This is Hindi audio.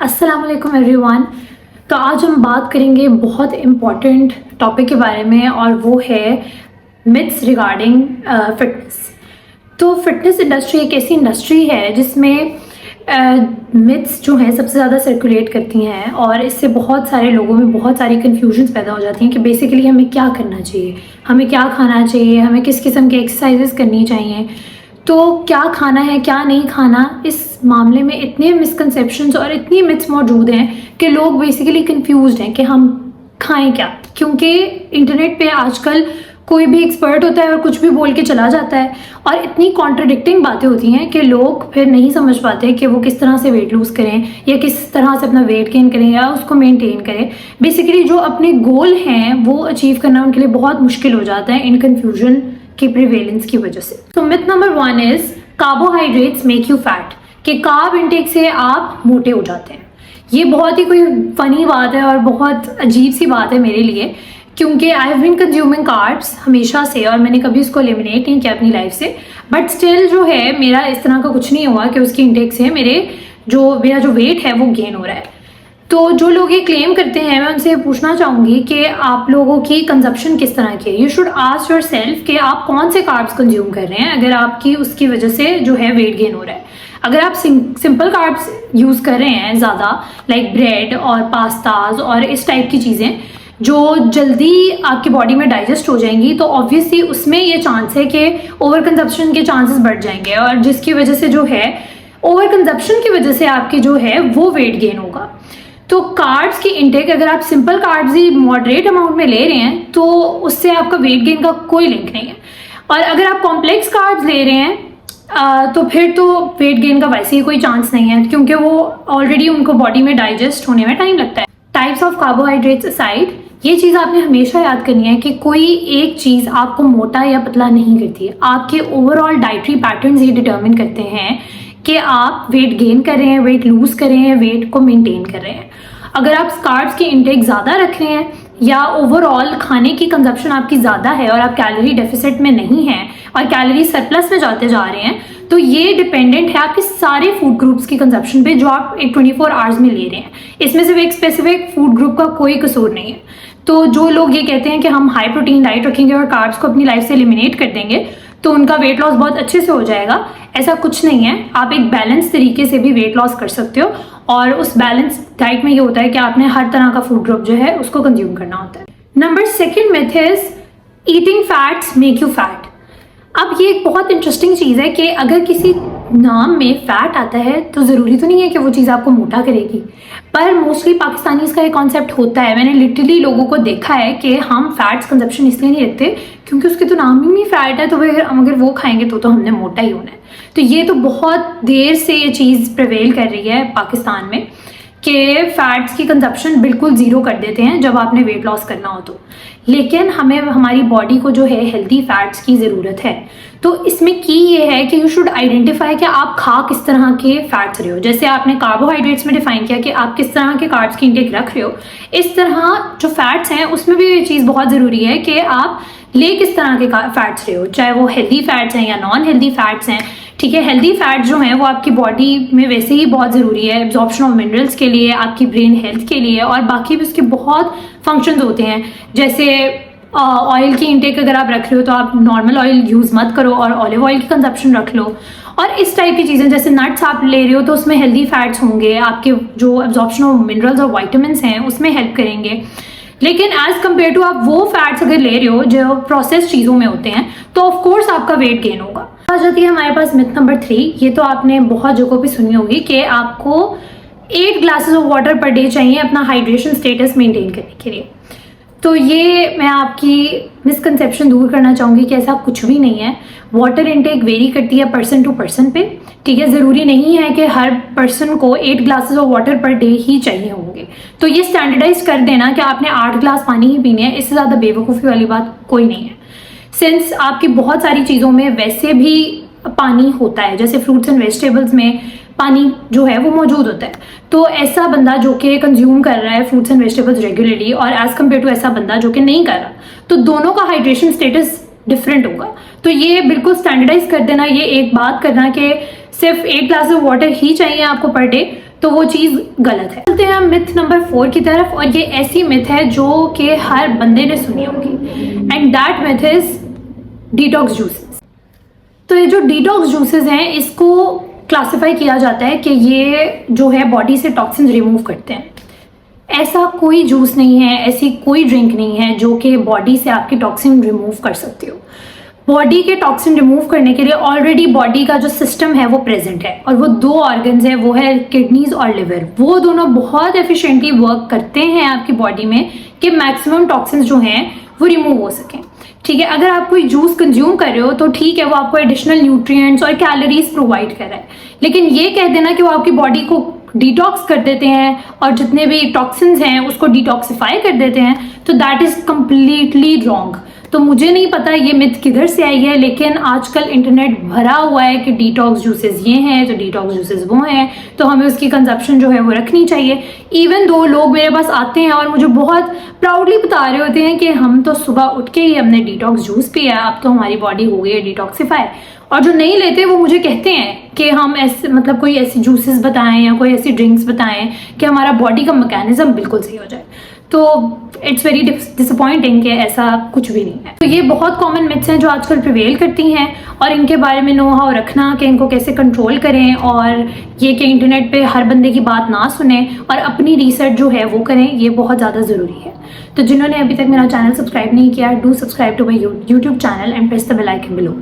अस्सलाम वालेकुम एवरीवन। तो आज हम बात करेंगे बहुत इम्पॉर्टेंट टॉपिक के बारे में और वो है मिथ्स रिगार्डिंग फिटनेस। तो फिटनेस इंडस्ट्री एक ऐसी इंडस्ट्री है जिसमें मिथ्स जो हैं सबसे ज़्यादा सर्कुलेट करती हैं और इससे बहुत सारे लोगों में बहुत सारी कन्फ्यूजन्स पैदा हो जाती हैं कि बेसिकली हमें क्या करना चाहिए, हमें क्या खाना चाहिए, हमें किस किस्म की एक्सरसाइजेस करनी चाहिए, तो क्या खाना है क्या नहीं खाना। इस मामले में इतने मिसकंसेप्शंस और इतनी मिथ्स मौजूद हैं कि लोग बेसिकली कंफ्यूज्ड हैं कि हम खाएं क्या, क्योंकि इंटरनेट पे आजकल कोई भी एक्सपर्ट होता है और कुछ भी बोल के चला जाता है और इतनी कॉन्ट्रडिक्टिंग बातें होती हैं कि लोग फिर नहीं समझ पाते कि वो किस तरह से वेट लूज़ करें या किस तरह से अपना वेट गेन करें या उसको मेंटेन करें। बेसिकली जो अपने गोल हैं वो अचीव करना उनके लिए बहुत मुश्किल हो जाता है इन कन्फ्यूजन की प्रिवेलेंस की वजह से। तो myth number 1 is carbohydrates make you fat, कि कार्ब इंटेक से आप मोटे हो जाते हैं। ये बहुत ही कोई फनी बात है और बहुत अजीब सी बात है मेरे लिए, क्योंकि I have been consuming carbs हमेशा से और मैंने कभी उसको एलिमिनेट नहीं किया अपनी लाइफ से, बट स्टिल जो है मेरा इस तरह का कुछ नहीं हुआ कि उसकी इंटेक से मेरा जो वेट है वो गेन हो रहा है। तो जो लोग ये क्लेम करते हैं मैं उनसे पूछना चाहूँगी कि आप लोगों की कंजप्शन किस तरह की है। You should ask your self कि आप कौन से कार्ब्स कंज्यूम कर रहे हैं अगर आपकी उसकी वजह से जो है वेट गेन हो रहा है। अगर आप सिंपल कार्ब्स यूज़ कर रहे हैं ज़्यादा, लाइक ब्रेड और पास्ताज और इस टाइप की चीज़ें जो जल्दी आपकी बॉडी में डाइजेस्ट हो जाएंगी, तो ऑब्वियसली उसमें ये चांस है कि ओवर कंजप्शन के चांसेस बढ़ जाएंगे और जिसकी वजह से जो है ओवर कंजप्शन की वजह से आपकी जो है वो वेट गेन होगा। तो कार्ब्स की इंटेक अगर आप सिंपल कार्ब्स ही मॉडरेट अमाउंट में ले रहे हैं तो उससे आपका वेट गेन का कोई लिंक नहीं है, और अगर आप कॉम्प्लेक्स कार्ब्स ले रहे हैं तो फिर तो वेट गेन का वैसे ही कोई चांस नहीं है, क्योंकि वो ऑलरेडी उनको बॉडी में डाइजेस्ट होने में टाइम लगता है। टाइप्स ऑफ कार्बोहाइड्रेट्स असाइड, ये चीज़ आपने हमेशा याद करनी है कि कोई एक चीज़ आपको मोटा या पतला नहीं करती है। आपके ओवरऑल डाइटरी पैटर्न्स ये डिटर्मिन करते हैं कि आप वेट गेन कर रहे हैं, वेट लूज कर रहे हैं, वेट को मेंटेन कर रहे हैं। अगर आप कार्ब्स की इंटेक ज़्यादा रख रहे हैं या ओवरऑल खाने की कंजप्शन आपकी ज़्यादा है और आप कैलोरी डेफिसिट में नहीं हैं और कैलोरी सरप्लस में जाते जा रहे हैं, तो ये डिपेंडेंट है आपके सारे फूड ग्रुप्स की कंजप्शन पे जो आप 24 आवर्स में ले रहे हैं। इसमें सिर्फ एक स्पेसिफिक फूड ग्रुप का कोई कसूर नहीं है। तो जो लोग ये कहते हैं कि हम हाई प्रोटीन डाइट रखेंगे और कार्ब्स को अपनी लाइफ से एलिमिनेट कर देंगे तो उनका वेट लॉस बहुत अच्छे से हो जाएगा, ऐसा कुछ नहीं है। आप एक बैलेंस तरीके से भी वेट लॉस कर सकते हो और उस बैलेंस डाइट में ये होता है कि आपने हर तरह का फूड ग्रुप जो है उसको कंज्यूम करना होता है। Number 2 myth is eating fats make you fat. अब ये एक बहुत इंटरेस्टिंग चीज़ है कि अगर किसी नाम में फैट आता है तो ज़रूरी तो नहीं है कि वो चीज़ आपको मोटा करेगी, पर मोस्टली पाकिस्तानी इसका एक कॉन्सेप्ट होता है। मैंने लिटरली लोगों को देखा है कि हम फैट्स कंजप्शन इसलिए नहीं रखते क्योंकि उसके तो नाम ही में फैट है, तो अगर वो खाएंगे तो हमने मोटा ही होना है। तो ये तो बहुत देर से ये चीज़ प्रिवेल कर रही है पाकिस्तान में कि फैट्स की कंजप्शन बिल्कुल ज़ीरो कर देते हैं जब आपने वेट लॉस करना हो तो, लेकिन हमें हमारी बॉडी को जो है हेल्दी फैट्स की ज़रूरत है। तो इसमें की ये है कि यू शुड आइडेंटिफाई कि आप खा किस तरह के फैट्स रहे हो। जैसे आपने कार्बोहाइड्रेट्स में डिफाइन किया कि आप किस तरह के कार्ब्स की इंटेक रख रहे हो, इस तरह जो फैट्स हैं उसमें भी ये चीज़ बहुत ज़रूरी है कि आप ले किस तरह के फैट्स रहे हो, चाहे वो हेल्दी फैट्स हैं या नॉन हेल्दी फैट्स हैं। ठीक है, हेल्दी फैट जो है वो आपकी बॉडी में वैसे ही बहुत ज़रूरी है एब्जॉर्प्शन ऑफ मिनरल्स के लिए, आपकी ब्रेन हेल्थ के लिए, और बाकी भी उसके बहुत फंक्शंस होते हैं। जैसे ऑयल की इंटेक अगर आप रख रहे हो तो आप नॉर्मल ऑयल यूज़ मत करो और ऑलिव ऑयल की कंजप्शन रख लो, और इस टाइप की चीज़ें। जैसे नट्स आप ले रहे हो तो उसमें हेल्दी फैट्स होंगे, आपके जो एब्जॉर्प्शन ऑफ मिनरल्स और वाइटामिन्स हैं उसमें हेल्प करेंगे। लेकिन एज कम्पेयर टू आप वो फैट्स अगर ले रहे हो जो प्रोसेस चीज़ों में होते हैं तो ऑफकोर्स आपका वेट गेन होगा। आ जाती है हमारे पास मिथ नंबर 3। ये तो आपने बहुत जगहों पे सुनी होगी कि आपको 8 glasses of water per day चाहिए अपना हाइड्रेशन स्टेटस मेंटेन करने के लिए। तो ये मैं आपकी मिसकंसेप्शन दूर करना चाहूँगी कि ऐसा कुछ भी नहीं है। वाटर इनटेक वेरी करती है पर्सन टू पर्सन पे। ठीक है, ज़रूरी नहीं है कि हर पर्सन को 8 glasses of water per day ही चाहिए होंगे। तो ये स्टैंडर्डाइज कर देना कि आपने 8 ग्लास पानी ही पीने हैं, इससे ज़्यादा बेवकूफ़ी वाली बात कोई नहीं है। सिंस आपकी बहुत सारी चीज़ों में वैसे भी पानी होता है, जैसे फ्रूट्स एंड वेजिटेबल्स में पानी जो है वो मौजूद होता है, तो ऐसा बंदा जो कि कंज्यूम कर रहा है फ्रूट्स एंड वेजिटेबल्स रेगुलरली और एज कम्पेयर टू ऐसा बंदा जो कि नहीं कर रहा, तो दोनों का हाइड्रेशन स्टेटस डिफरेंट होगा। तो ये बिल्कुल स्टैंडर्डाइज कर देना, ये एक बात करना कि सिर्फ 8 ग्लास ऑफ वाटर ही चाहिए आपको पर डे, तो वो चीज़ गलत है। चलते हैं मिथ नंबर 4 की तरफ, और ये ऐसी मिथ है जो कि हर बंदे ने सुनी होगी, and that myth is detox juices. तो ये जो डिटॉक्स जूसेस हैं इसको क्लासिफाई किया जाता है कि ये जो है बॉडी से टॉक्सिन रिमूव करते हैं। ऐसा कोई जूस नहीं है, ऐसी कोई ड्रिंक नहीं है जो कि बॉडी से आपकी टॉक्सिन रिमूव कर सकती हो। बॉडी के टॉक्सिन रिमूव करने के लिए ऑलरेडी बॉडी का जो सिस्टम है वो प्रेजेंट है, और वो 2 ऑर्गन्स है, वो है किडनीज और लिवर। वो दोनों बहुत एफिशिएंटली वर्क करते हैं आपकी बॉडी में कि मैक्सिमम टॉक्सिन्स जो हैं वो रिमूव हो सकें। ठीक है, अगर आप कोई जूस कंज्यूम कर रहे हो तो ठीक है, वो आपको एडिशनल न्यूट्रिएंट्स और कैलोरीज प्रोवाइड कर रहा है, लेकिन ये कह देना कि वो आपकी बॉडी को डिटॉक्स कर देते हैं और जितने भी टॉक्सिन्स हैं उसको डिटॉक्सिफाई कर देते हैं, तो दैट इज कंप्लीटली रॉन्ग। तो मुझे नहीं पता ये मिथ किधर से आई है, लेकिन आजकल इंटरनेट भरा हुआ है कि डिटॉक्स जूसेस ये हैं तो डिटॉक्स जूसेस वो हैं, तो हमें उसकी कंजप्शन जो है वो रखनी चाहिए। इवन दो लोग मेरे पास आते हैं और मुझे बहुत प्राउडली बता रहे होते हैं कि हम तो सुबह उठ के ही हमने डिटॉक्स जूस पिया, अब तो हमारी बॉडी हो गई है डिटॉक्सिफाई। और जो नहीं लेते वो मुझे कहते हैं कि हम ऐसे मतलब कोई ऐसी जूसेस बताएं या कोई ऐसी ड्रिंक्स बताएं कि हमारा बॉडी का मैकेनिज्म बिल्कुल सही हो जाए। तो इट्स वेरी डिसअपॉइंटिंग कि ऐसा कुछ भी नहीं है। तो ये बहुत कॉमन मिथ्स हैं जो आजकल प्रिवेल करती हैं, और इनके बारे में नो हाउ रखना कि इनको कैसे कंट्रोल करें, और ये कि इंटरनेट पे हर बंदे की बात ना सुने और अपनी रिसर्च जो है वो करें, ये बहुत ज़्यादा ज़रूरी है। तो जिन्होंने अभी तक मेरा चैनल सब्सक्राइब नहीं किया, do subscribe to my YouTube channel and press the bell icon below.